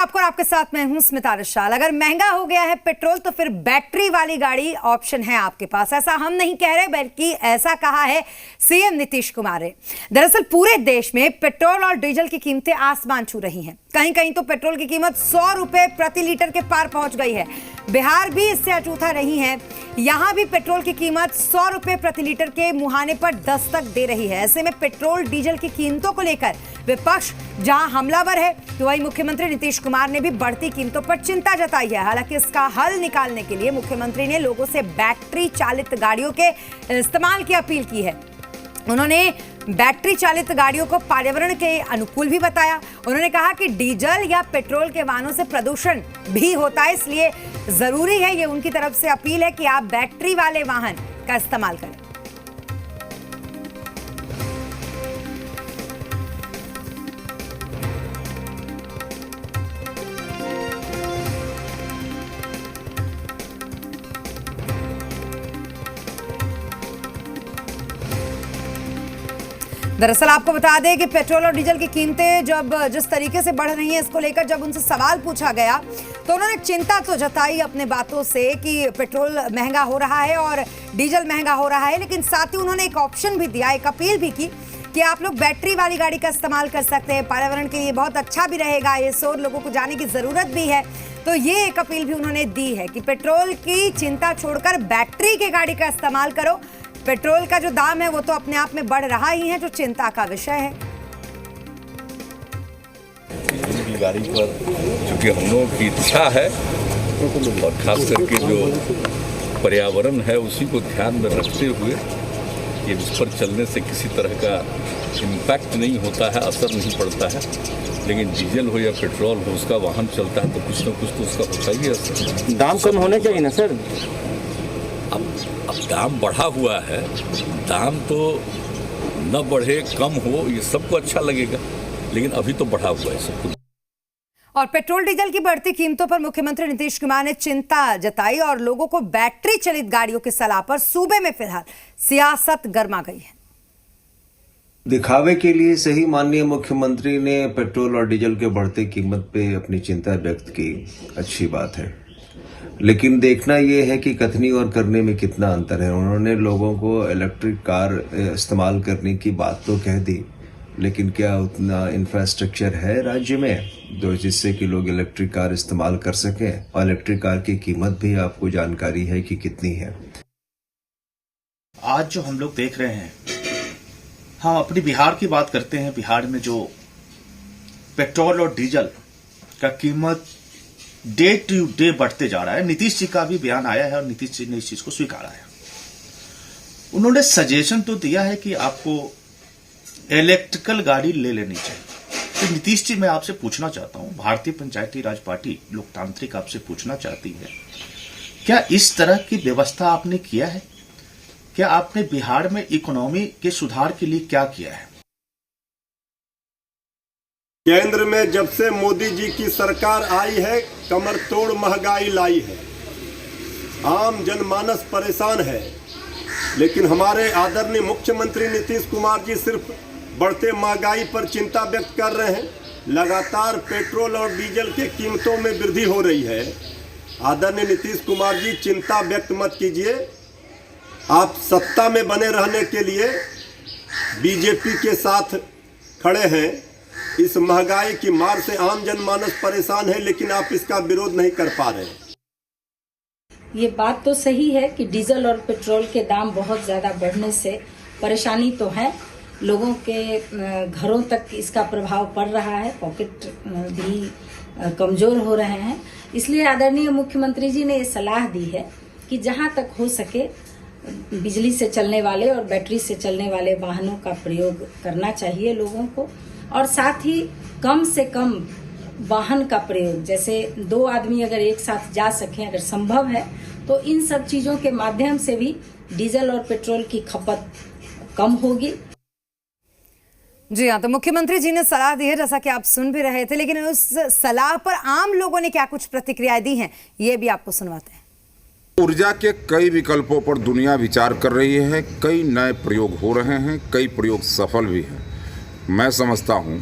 आपको और आपके साथ मैं हूं स्मिता रशाल। अगर महंगा हो गया है पेट्रोल तो फिर बैटरी वाली गाड़ी ऑप्शन है आपके पास। ऐसा हम नहीं कह रहे बल्कि ऐसा कहा है सीएम नीतीश कुमार ने। दरअसल पूरे देश में पेट्रोल और डीजल की कीमतें आसमान छू रही हैं। कहीं कहीं तो पेट्रोल की कीमत 100 रुपए प्रति लीटर के पार पहुंच गई है। बिहार भी इससे अछूता नहीं है। यहां भी पेट्रोल की कीमत 100 रुपए प्रति लीटर के मुहाने पर दस्तक दे रही है। ऐसे में पेट्रोल डीजल की कीमतों को लेकर विपक्ष जहां हमलावर है तो वहीं मुख्यमंत्री नीतीश कुमार ने भी बढ़ती कीमतों पर चिंता जताई है। हालांकि इसका हल निकालने के लिए मुख्यमंत्री ने लोगों से बैटरी चालित गाड़ियों के इस्तेमाल की अपील की है। उन्होंने बैटरी चालित गाड़ियों को पर्यावरण के अनुकूल भी बताया। उन्होंने कहा कि डीजल या पेट्रोल के वाहनों से प्रदूषण भी होता है, इसलिए जरूरी है, ये उनकी तरफ से अपील है कि आप बैटरी वाले वाहन का इस्तेमाल करें। दरअसल आपको बता दें कि पेट्रोल और डीजल की कीमतें जब जिस तरीके से बढ़ रही हैं, इसको लेकर जब उनसे सवाल पूछा गया तो उन्होंने चिंता तो जताई अपने बातों से कि पेट्रोल महंगा हो रहा है और डीजल महंगा हो रहा है, लेकिन साथ ही उन्होंने एक ऑप्शन भी दिया, एक अपील भी की कि आप लोग बैटरी वाली गाड़ी का इस्तेमाल कर सकते हैं, पर्यावरण के लिए बहुत अच्छा भी रहेगा, ये शोर लोगों को जाने की जरूरत भी है। तो ये एक अपील भी उन्होंने दी है कि पेट्रोल की चिंता छोड़कर बैटरी की गाड़ी का इस्तेमाल करो। पेट्रोल का जो दाम है वो तो अपने आप में बढ़ रहा ही है, जो चिंता का विषय है। की गाड़ी पर चूंकि हम लोगों की इच्छा है और खास करके जो पर्यावरण है उसी को ध्यान में रखते हुए ये इस पर चलने से किसी तरह का इम्पैक्ट नहीं होता है, असर नहीं पड़ता है। लेकिन डीजल हो या पेट्रोल हो, उसका वाहन चलता है तो कुछ ना कुछ तो उसका होता ही है असर। दाम कम होने चाहिए ना सर। अब दाम बढ़ा हुआ है, दाम तो न बढ़े कम हो ये सबको अच्छा लगेगा, लेकिन अभी तो बढ़ा हुआ है सब कुछ। और पेट्रोल डीजल की बढ़ती कीमतों पर मुख्यमंत्री नीतीश कुमार ने चिंता जताई और लोगों को बैटरी चलित गाड़ियों की सलाह पर सूबे में फिलहाल सियासत गर्मा गई है। दिखावे के लिए सही माननीय मुख्यमंत्री ने पेट्रोल और डीजल के बढ़ती कीमत पे अपनी चिंता व्यक्त की, अच्छी बात है, लेकिन देखना यह है कि कथनी और करने में कितना अंतर है। उन्होंने लोगों को इलेक्ट्रिक कार इस्तेमाल करने की बात तो कह दी, लेकिन क्या उतना इंफ्रास्ट्रक्चर है राज्य में जिससे कि लोग इलेक्ट्रिक कार इस्तेमाल कर सकें? और इलेक्ट्रिक कार की कीमत भी आपको जानकारी है कि कितनी है। आज जो हम लोग देख रहे हैं, हाँ अपनी बिहार की बात करते हैं। बिहार में जो पेट्रोल और डीजल का कीमत डे टू डे बढ़ते जा रहा है। नीतीश जी का भी बयान आया है और नीतीश जी ने इस चीज को स्वीकारा है। उन्होंने सजेशन तो दिया है कि आपको इलेक्ट्रिकल गाड़ी ले लेनी चाहिए। तो नीतीश जी मैं आपसे पूछना चाहता हूं, भारतीय पंचायती राज पार्टी लोकतांत्रिक आपसे पूछना चाहती है, क्या इस तरह की व्यवस्था आपने किया है? क्या आपने बिहार में इकोनॉमी के सुधार के लिए क्या किया है? केंद्र में जब से मोदी जी की सरकार आई है, कमर तोड़ महंगाई लाई है, आम जनमानस परेशान है, लेकिन हमारे आदरणीय मुख्यमंत्री नीतीश कुमार जी सिर्फ बढ़ते महंगाई पर चिंता व्यक्त कर रहे हैं। लगातार पेट्रोल और डीजल के कीमतों में वृद्धि हो रही है। आदरणीय नीतीश कुमार जी चिंता व्यक्त मत कीजिए। आप सत्ता में बने रहने के लिए बीजेपी के साथ खड़े हैं। इस महंगाई की मार से आम जनमानस परेशान है, लेकिन आप इसका विरोध नहीं कर पा रहे। ये बात तो सही है कि डीजल और पेट्रोल के दाम बहुत ज्यादा बढ़ने से परेशानी तो है, लोगों के घरों तक इसका प्रभाव पड़ रहा है, पॉकेट भी कमजोर हो रहे हैं। इसलिए आदरणीय मुख्यमंत्री जी ने ये सलाह दी है कि जहां तक हो सके बिजली से चलने वाले और बैटरी से चलने वाले वाहनों का प्रयोग करना चाहिए लोगों को, और साथ ही कम से कम वाहन का प्रयोग, जैसे 2 आदमी अगर एक साथ जा सकें, अगर संभव है तो इन सब चीजों के माध्यम से भी डीजल और पेट्रोल की खपत कम होगी। जी हाँ, तो मुख्यमंत्री जी ने सलाह दी है, जैसा कि आप सुन भी रहे थे, लेकिन उस सलाह पर आम लोगों ने क्या कुछ प्रतिक्रियाएं दी हैं, ये भी आपको सुनवाते हैं। ऊर्जा के कई विकल्पों पर दुनिया विचार कर रही है, कई नए प्रयोग हो रहे हैं, कई प्रयोग सफल भी हैं। मैं समझता हूँ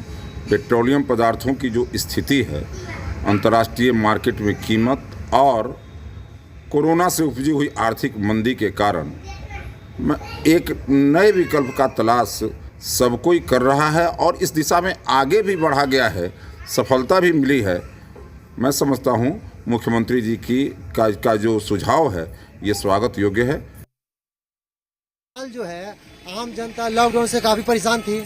पेट्रोलियम पदार्थों की जो स्थिति है अंतर्राष्ट्रीय मार्केट में कीमत और कोरोना से उपजी हुई आर्थिक मंदी के कारण एक नए विकल्प का तलाश सब कोई कर रहा है और इस दिशा में आगे भी बढ़ा गया है, सफलता भी मिली है। मैं समझता हूँ मुख्यमंत्री जी का जो सुझाव है ये स्वागत योग्य है। जो है आम जनता लॉकडाउन से काफ़ी परेशान थी,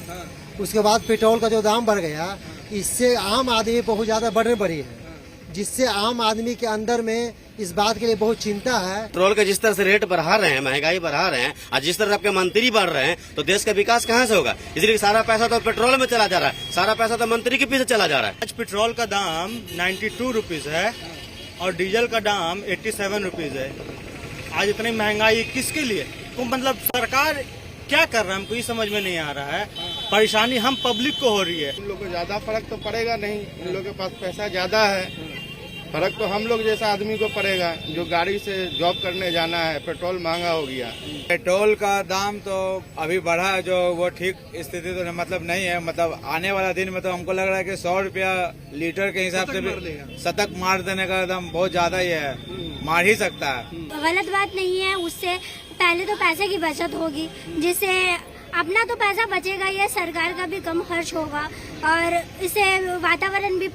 उसके बाद पेट्रोल का जो दाम बढ़ गया, इससे आम आदमी बहुत ज़्यादा बढ़ने पड़ी है, जिससे आम आदमी के अंदर में इस बात के लिए बहुत चिंता है। पेट्रोल का जिस तरह से रेट बढ़ा रहे हैं, महंगाई बढ़ा रहे हैं और जिस तरह आपके मंत्री बढ़ रहे हैं, तो देश का विकास कहाँ से होगा? इसलिए सारा पैसा तो पेट्रोल में चला जा रहा है, सारा पैसा तो मंत्री के पीछे चला जा रहा है। आज पेट्रोल का दाम 92 रुपीज़ है और डीजल का दाम 87 रुपीज़ है। आज इतनी महंगाई किसके लिए? तो मतलब सरकार क्या कर रहा है, हमको ये समझ में नहीं आ रहा है। परेशानी हम पब्लिक को हो रही है। उन लोग को ज्यादा फर्क तो पड़ेगा नहीं, उन लोग के पास पैसा ज्यादा है, फर्क तो हम लोग जैसा आदमी को पड़ेगा जो गाड़ी से जॉब करने जाना है। पेट्रोल महंगा हो गया। पेट्रोल का दाम तो अभी बढ़ा है, जो वो ठीक स्थिति तो मतलब नहीं है। मतलब आने वाला दिन में तो हमको लग रहा है कि 100 रुपया लीटर के हिसाब से भी शतक मार देने का दाम बहुत ज्यादा ही है, मार ही सकता है। गलत बात नहीं है, उससे पहले तो पैसे की बचत होगी, जिससे अपना तो पैसा बचेगा, ये सरकार का भी कम खर्च होगा और इससे वातावरण भी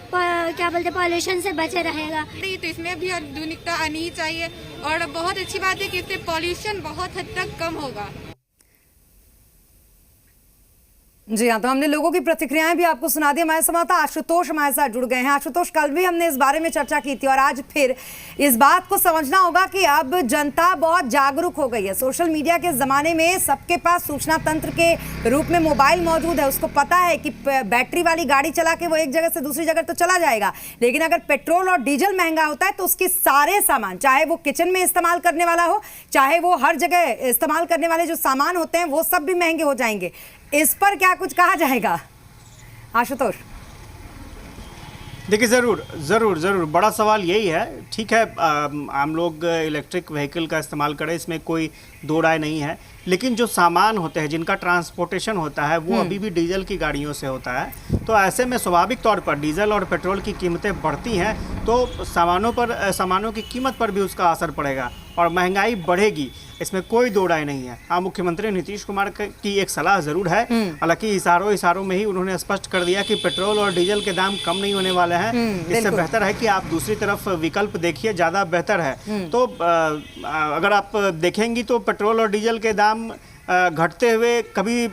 क्या बोलते पॉल्यूशन से बचे रहेगा। तो इसमें भी आधुनिकता आनी ही चाहिए और बहुत अच्छी बात है कि इससे पॉल्यूशन बहुत हद तक कम होगा। जी हाँ, तो हमने लोगों की प्रतिक्रियाएं भी आपको सुना दी। हमारे संवाददाता आशुतोष हमारे साथ जुड़ गए हैं। आशुतोष, कल भी हमने इस बारे में चर्चा की थी और आज फिर इस बात को समझना होगा कि अब जनता बहुत जागरूक हो गई है। सोशल मीडिया के ज़माने में सबके पास सूचना तंत्र के रूप में मोबाइल मौजूद है। उसको पता है कि बैटरी वाली गाड़ी चला के वो एक जगह से दूसरी जगह तो चला जाएगा, लेकिन अगर पेट्रोल और डीजल महंगा होता है तो उसके सारे सामान, चाहे वो किचन में इस्तेमाल करने वाला हो, चाहे वो हर जगह इस्तेमाल करने वाले जो सामान होते हैं, वो सब भी महंगे हो जाएंगे। इस पर क्या कुछ कहा जाएगा आशुतोष? देखिए ज़रूर बड़ा सवाल यही है। ठीक है, हम लोग इलेक्ट्रिक व्हीकल का इस्तेमाल करें, इसमें कोई दो राय नहीं है, लेकिन जो सामान होते हैं, जिनका ट्रांसपोर्टेशन होता है, वो अभी भी डीजल की गाड़ियों से होता है। तो ऐसे में स्वाभाविक तौर पर डीजल और पेट्रोल की कीमतें बढ़ती हैं तो सामानों की कीमत पर भी उसका असर पड़ेगा और महंगाई बढ़ेगी, इसमें कोई दो राय नहीं है। हाँ, मुख्यमंत्री नीतीश कुमार की एक सलाह ज़रूर है, हालांकि इशारों में ही उन्होंने स्पष्ट कर दिया कि पेट्रोल और डीजल के दाम कम नहीं होने वाले हैं। इससे बेहतर है कि आप दूसरी तरफ विकल्प देखिए, ज़्यादा बेहतर है। तो अगर आप देखेंगी तो पेट्रोल और डीजल के दाम घटते हुए कभी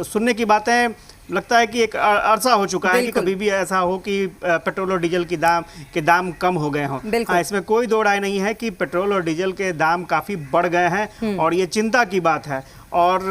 सुनने की बातें लगता है कि एक अरसा हो चुका है कि कभी भी ऐसा हो कि पेट्रोल और डीजल की दाम कम हो गए हों। हाँ, इसमें कोई दो राय नहीं है कि पेट्रोल और डीजल के दाम काफ़ी बढ़ गए हैं और ये चिंता की बात है। और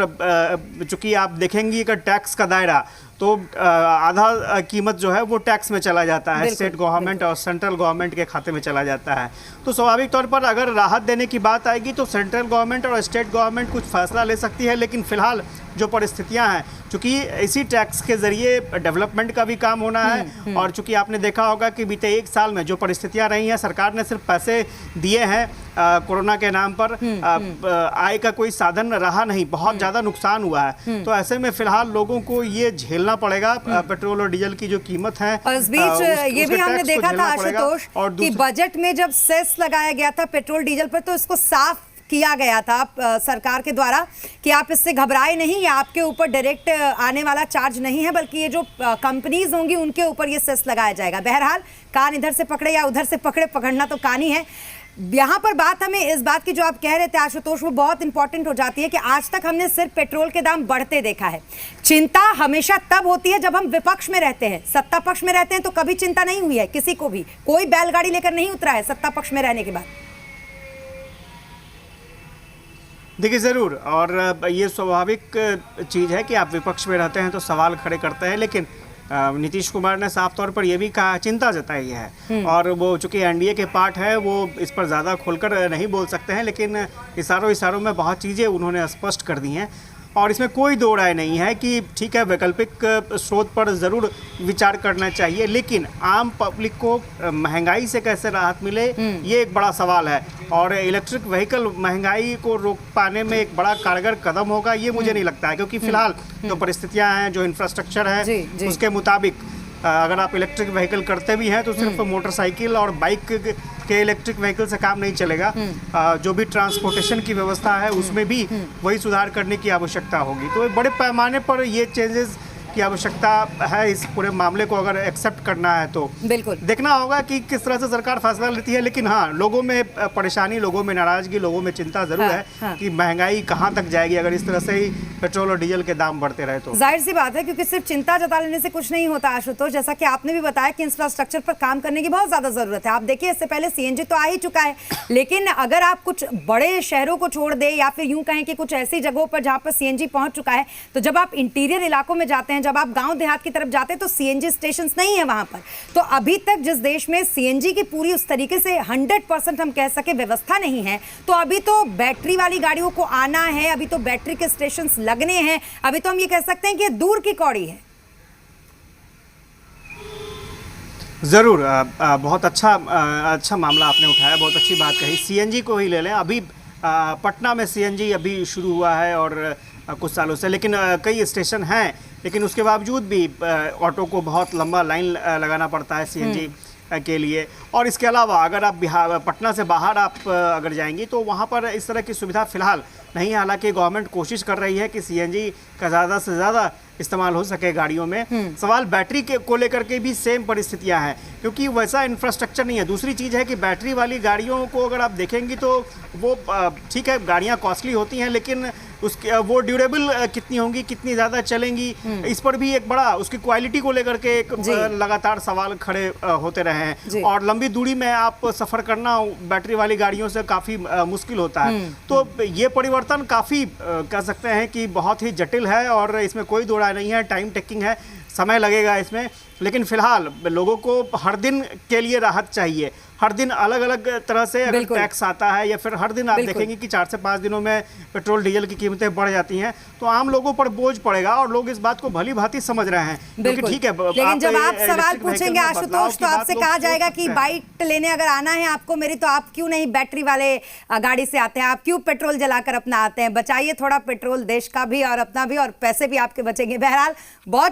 चूंकि आप देखेंगी कि टैक्स का दायरा तो आधा कीमत जो है वो टैक्स में चला जाता है, स्टेट गवर्नमेंट और सेंट्रल गवर्नमेंट के खाते में चला जाता है। तो स्वाभाविक तौर पर अगर राहत देने की बात आएगी तो सेंट्रल गवर्नमेंट और स्टेट गवर्नमेंट कुछ फैसला ले सकती है, लेकिन फिलहाल जो परिस्थितियां हैं, चूंकि इसी टैक्स के जरिए डेवलपमेंट का भी काम होना है और चूंकि आपने देखा होगा कि बीते एक साल में जो परिस्थितियां रही हैं, सरकार ने सिर्फ पैसे दिए हैं कोरोना के नाम पर, आय का कोई साधन रहा नहीं, बहुत ज़्यादा नुकसान हुआ है। तो ऐसे में फिलहाल लोगों को ये झेलना पड़ेगा पेट्रोल और डीजल की जो कीमत है। और इस बीच ये भी हमने देखा था आशुतोष कि बजट में जब सेस लगाया गया था पेट्रोल डीजल पर, तो इसको साफ किया गया था सरकार के द्वारा कि आप इससे घबराए नहीं, ये आपके ऊपर डायरेक्ट आने वाला चार्ज नहीं है, बल्कि ये जो कंपनीज होंगी उनके ऊपर ये सेस लगाया जाएगा। बहरहाल कान इधर से पकड़े या उधर से पकड़े, पकड़ना तो कान ही है। यहाँ पर बात हमें इस बात की जो आप कह रहे थे आशुतोष, वो बहुत इंपॉर्टेंट हो जाती है कि आज तक हमने सिर्फ पेट्रोल के दाम बढ़ते देखा है। चिंता हमेशा तब होती है जब हम विपक्ष में रहते हैं, सत्ता पक्ष में रहते हैं तो कभी चिंता नहीं हुई है किसी को भी, कोई बैलगाड़ी लेकर नहीं उतरा है सत्ता पक्ष में रहने के बाद। देखिए ज़रूर, और ये स्वाभाविक चीज़ है कि आप विपक्ष में रहते हैं तो सवाल खड़े करते हैं, लेकिन नीतीश कुमार ने साफ तौर पर यह भी कहा, चिंता जताई है और वो चूंकि एनडीए के पार्ट है वो इस पर ज़्यादा खुलकर नहीं बोल सकते हैं, लेकिन इशारों में बहुत चीज़ें उन्होंने स्पष्ट कर दी हैं और इसमें कोई दो राय नहीं है कि ठीक है, वैकल्पिक स्रोत पर ज़रूर विचार करना चाहिए, लेकिन आम पब्लिक को महंगाई से कैसे राहत मिले ये एक बड़ा सवाल है और इलेक्ट्रिक व्हीकल महंगाई को रोक पाने में एक बड़ा कारगर कदम होगा, ये मुझे नहीं लगता है, क्योंकि फिलहाल जो परिस्थितियां हैं, जो इंफ्रास्ट्रक्चर है उसके मुताबिक अगर आप इलेक्ट्रिक व्हीकल करते भी हैं तो सिर्फ मोटरसाइकिल और बाइक के इलेक्ट्रिक व्हीकल से काम नहीं चलेगा। जो भी ट्रांसपोर्टेशन की व्यवस्था है उसमें भी वही सुधार करने की आवश्यकता होगी। तो बड़े पैमाने पर ये चेंजेस की आवश्यकता है। इस पूरे मामले को अगर एक्सेप्ट करना है तो बिल्कुल देखना होगा कि किस तरह से सरकार फैसला लेती है। लेकिन हाँ, लोगों में परेशानी, लोगों में नाराजगी, लोगों में चिंता जरूर है कि महंगाई कहाँ तक जाएगी अगर इस तरह से ही पेट्रोल और डीजल के दाम बढ़ते रहे तो। जाहिर सी बात है, क्योंकि सिर्फ चिंता जता लेने से कुछ नहीं होता आशुतोष। जैसा कि आपने भी बताया कि इंफ्रास्ट्रक्चर पर काम करने की बहुत ज्यादा जरूरत है। आप देखिए, इससे पहले सीएनजी तो आ ही चुका है, लेकिन अगर आप कुछ बड़े शहरों को छोड़ दे या फिर यूं कहें कि कुछ ऐसी जगहों पर जहां पर सीएनजी पहुंच चुका है, तो जब आप इंटीरियर इलाकों में जाते हैं, जब आप गांव देहात की तरफ जाते हैं, तो सीएनजी स्टेशन नहीं है वहां पर। तो अभी तक जिस देश में सीएनजी की पूरी उस तरीके से 100% हम कह सके व्यवस्था नहीं है, तो अभी तो बैटरी वाली गाड़ियों को आना है, अभी तो बैटरी के स्टेशन लगने हैं, अभी तो हम ये कह सकते हैं कि दूर की कौड़ी है। ज़रूर, बहुत अच्छा मामला आपने उठाया, बहुत अच्छी बात कही। सीएनजी को ही ले लें, अभी पटना में सीएनजी अभी शुरू हुआ है और कुछ सालों से, लेकिन कई स्टेशन हैं, लेकिन उसके बावजूद भी ऑटो को बहुत लंबा लाइन लगाना पड़ता है सीएनजी के लिए। और इसके अलावा अगर आप पटना से बाहर आप अगर जाएंगी तो वहाँ पर इस तरह की सुविधा फ़िलहाल नहीं है। हालांकि गवर्नमेंट कोशिश कर रही है कि सीएनजी का ज़्यादा से ज़्यादा इस्तेमाल हो सके गाड़ियों में। सवाल बैटरी को लेकर के भी सेम परिस्थितियां हैं, क्योंकि वैसा इंफ्रास्ट्रक्चर नहीं है। दूसरी चीज़ है कि बैटरी वाली गाड़ियों को अगर आप देखेंगी तो वो ठीक है, गाड़ियां कॉस्टली होती हैं, लेकिन उसके वो ड्यूरेबल कितनी होंगी, कितनी ज़्यादा चलेंगी, इस पर भी एक बड़ा उसकी क्वालिटी को लेकर के एक लगातार सवाल खड़े होते रहे हैं। और लंबी दूरी में आप सफ़र करना बैटरी वाली गाड़ियों से काफ़ी मुश्किल होता है। तो ये परिवर्तन काफ़ी कह सकते हैं कि बहुत ही जटिल है और इसमें कोई दो राय नहीं है, टाइम टेकिंग है, समय लगेगा इसमें। लेकिन फिलहाल लोगों को हर दिन के लिए राहत चाहिए। हर दिन अलग अलग तरह से अगर टैक्स आता है या फिर हर दिन आप देखेंगे कि 4 से 5 दिनों में पेट्रोल डीजल की कीमतें बढ़ जाती हैं, तो आम लोगों पर बोझ पड़ेगा और लोग इस बात को भली भांति समझ रहे हैं। क्योंकि ठीक है, लेकिन जब आप सवाल पूछेंगे आशुतोष तो आपसे कहा जाएगा कि बाइक लेने अगर आना है आपको मेरी, तो आप क्यों नहीं बैटरी वाले गाड़ी से आते हैं, आप क्यों पेट्रोल जलाकर अपना आते हैं। बचाइए थोड़ा पेट्रोल, देश का भी और अपना भी, और पैसे भी आपके बचेंगे। बहरहाल बहुत